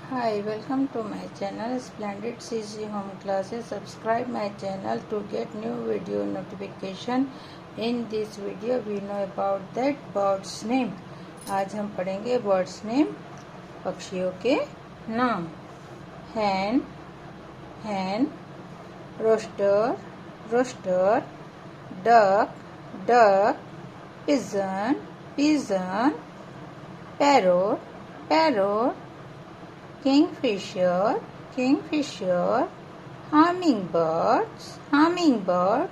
Hi, welcome to my channel Splendid CG Home Classes. Subscribe my channel to get new video notification. In this video we know about that birds name. आज हम पढ़ेंगे birds name, पक्षियों के नाम. Hen, hen, rooster, rooster, duck, duck, pigeon, pigeon, parrot, parrot, kingfisher, kingfisher, hummingbirds, hummingbird,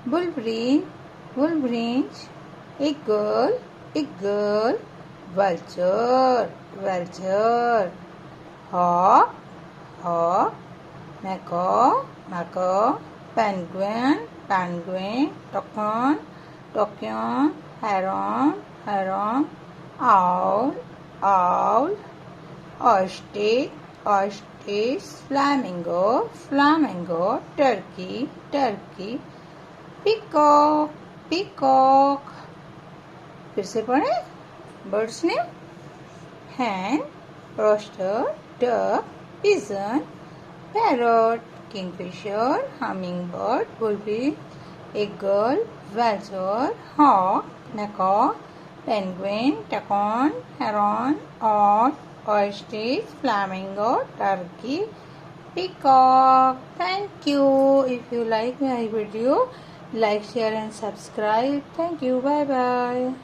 wolverine, wolverines, eagle, eagle, vulture, vulture, hawk, hawk, macaw, macaw, penguin, penguin, toucan, toucan, heron, heron, owl, owl, ostrich, ostrich, flamingo, flamingo, turkey, turkey, peacock, peacock. फिर से पढ़े. Birds name: hen, rooster, duck, pigeon, parrot, kingfisher, hummingbird, wolverine, eagle, vulture, hawk, macaw, penguin, toucan, heron, owl, ostrich, flamingo, turkey, peacock. Thank you. If you like my video, like, share and subscribe. Thank you. Bye bye.